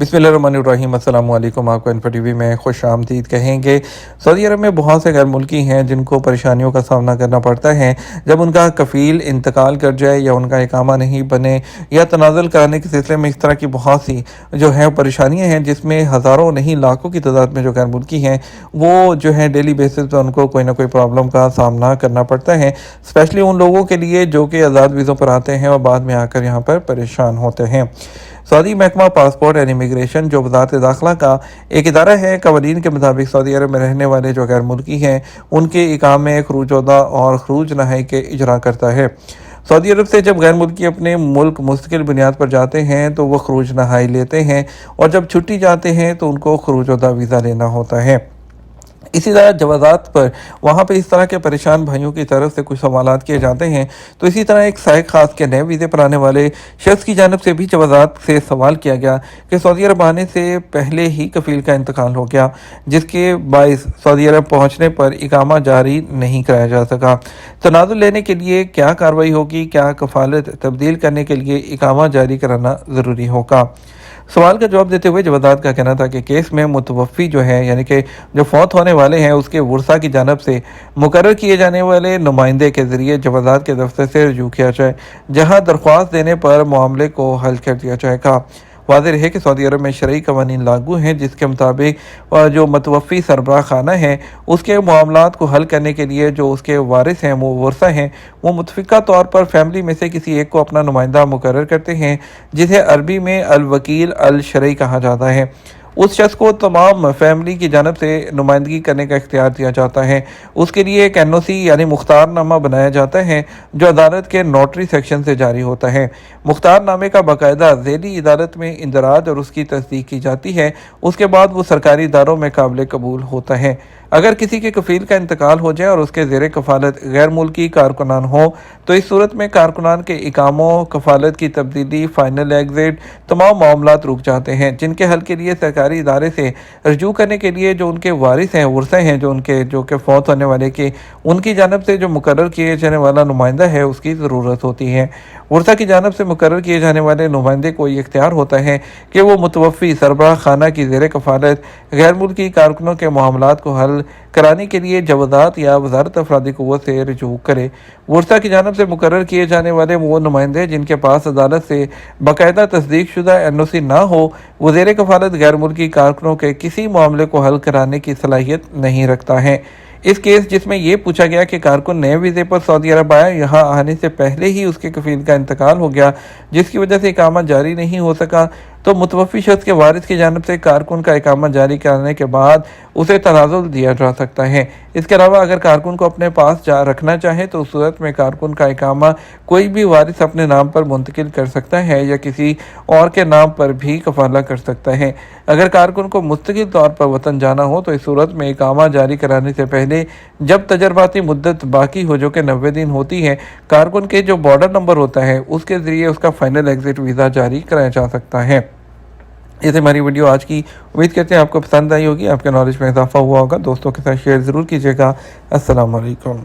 बिस्मिल्लाहिर्रहमानिर्रहीम। अस्सलाम वालेकुम। आपको इन्फो टीवी में खुश आमदीद कहेंगे। सऊदी अरब में बहुत से गैर मुल्की हैं जिनको परेशानियों का सामना करना पड़ता है जब उनका कफ़ील इंतकाल कर जाए या उनका इकामा नहीं बने या तनाज़ुल कराने के सिलसिले में। इस तरह की बहुत सी जो है परेशानियां हैं जिसमें हज़ारों नहीं लाखों की तादाद में जो गैर मुल्की हैं वो जो है डेली बेसिस पर उनको कोई ना कोई प्रॉब्लम का सामना करना पड़ता है। स्पेशली उन लोगों के लिए जो कि आज़ाद वीज़ों पर आते हैं और बाद में आकर यहाँ पर परेशान होते हैं। सऊदी महकमा पासपोर्ट एंड इमिग्रेशन जो वज़ारत दाखिला का एक इदारा है, कवानीन के मुताबिक सऊदी अरब में रहने वाले जो गैर मुल्की हैं उनके इकामे खरूज-ओ-दा और खरूज नहाई के इजरा करता है। सऊदी अरब से जब गैर मुल्की अपने मुल्क मुस्तकिल बुनियाद पर जाते हैं तो वह खरूज नहाई लेते हैं और जब छुट्टी जाते हैं तो उनको खरूज-ओ-दा वीज़ा लेना होता है। इसी तरह जवाज़ात पर वहाँ पे इस तरह के परेशान भाइयों की तरफ से कुछ सवालात किए जाते हैं। तो इसी तरह एक साइक खास के नए वीज़े पर आने वाले शख्स की जानब से भी जवाज़ात से सवाल किया गया कि सऊदी अरब आने से पहले ही कफ़ील का इंतकाल हो गया, जिसके बाइस सऊदी अरब पहुँचने पर इकामा जारी नहीं कराया जा सका। तनाज़ुल लेने के लिए क्या कार्रवाई होगी? क्या कफ़ालत तब्दील करने के लिए इकामा जारी कराना ज़रूरी होगा? सवाल का जवाब देते हुए जवादात का कहना था कि केस में मुतवफ़ी जो है यानी कि जो फौत होने वाले हैं उसके वर्सा की जानब से मुकर्रर किए जाने वाले नुमाइंदे के ज़रिए जवादात के दफ्तर से रजू किया जाए, जहाँ दरख्वास्त देने पर मामले को हल कर दिया जाएगा। वाज़ेह रहे कि सऊदी अरब में शरई कवानीन लागू हैं जिसके मुताबिक जो मतवफ़ी सरबराह खाना है उसके मामलात को हल करने के लिए जो उसके वारिस हैं वो वर्सा हैं वो मुतफ़िका तौर पर फैमिली में से किसी एक को अपना नुमाइंदा मुकर्रर करते हैं, जिसे अरबी में अल वकील अल शरई कहा जाता है। उस शख्स को तमाम फैमिली की जानब से नुमाइंदगी करने का इख्तियार दिया जाता है। उसके लिए एक NOC यानी मुख्तारनामा बनाया जाता है जो अदालत के नोटरी सेक्शन से जारी होता है। मुख्तारनामे का बाकायदा ज़ेली अदालत में इंदराज और उसकी तस्दीक की जाती है। उसके बाद वो सरकारी इदारों में काबिल कबूल होता है। अगर किसी के कफ़ील का इंतकाल हो जाए और उसके ज़ेर कफ़ालत गैर मुल्की कारकुनान हो तो इस सूरत में कारकुनान के इकामों, कफ़ालत की तब्दीली, फ़ाइनल एग्ज़िट तमाम मामलात रुक जाते हैं, जिनके हल के लिए सरकारी इदारे से रजू करने के लिए जो उनके वारिस हैं, वर्सा हैं, जो कि फौत होने वाले के उनकी जानब से जो मुकर्रर किए जाने वाला नुमाइंदा है उसकी ज़रूरत होती है। वर्सा की जानब से मुकर्रर किए जाने वाले नुमाइंदे को ये इख्तियार होता है कि वो मुतवफ़ी सरबराह खाना की ज़ेर कफ़ालत गैर मुल्की कारकुनों के मामलात को हल कराने के लिए जवादात या वज़ारत अफरादी क़ुव्वत से रजू करे। वर्सा की जानब से मुकर्रर किए जाने वाले वो नुमाइंदे जिनके पास अदालत से बाकायदा तस्दीक शुदा NOC ना हो वो ज़ेर कफ़ालत गैर मुल्की कारकुनों के किसी मामले को हल कराने की सलाहियत नहीं रखता है। इस केस जिसमें यह पूछा गया कि कारकुन नए वीज़े पर सऊदी अरब आया, यहाँ आने से पहले ही उसके कफ़ील का इंतकाल हो गया जिसकी वजह से इकामा जारी नहीं हो सका, तो मुतवफ़ी शख्स के वारिस की जानब से कारकुन का इकामा जारी करने के बाद उसे तनाज़ुल दिया जा सकता है। इसके अलावा अगर कारकुन को अपने पास रखना चाहे तो उस सूरत में कारकुन का इकामा कोई भी वारिस अपने नाम पर मुंतकिल कर सकता है या किसी और के नाम पर भी कफ़ाला कर सकता है। अगर कारकुन को मुस्तकिल तौर पर वतन जाना हो तो इस सूरत में इकामा जारी कराने से पहले जब तजर्बाती मुद्दत बाकी हो जो कि 90 दिन होती है, कारकुन के जो बॉर्डर नंबर होता है उसके ज़रिए उसका फ़ाइनल एग्ज़िट वीज़ा जारी कराया जा सकता है। ये थी हमारी वीडियो आज की। उम्मीद करते हैं आपको पसंद आई होगी, आपके नॉलेज में इजाफा हुआ होगा। दोस्तों के साथ शेयर ज़रूर कीजिएगा। अस्सलाम वालेकुम।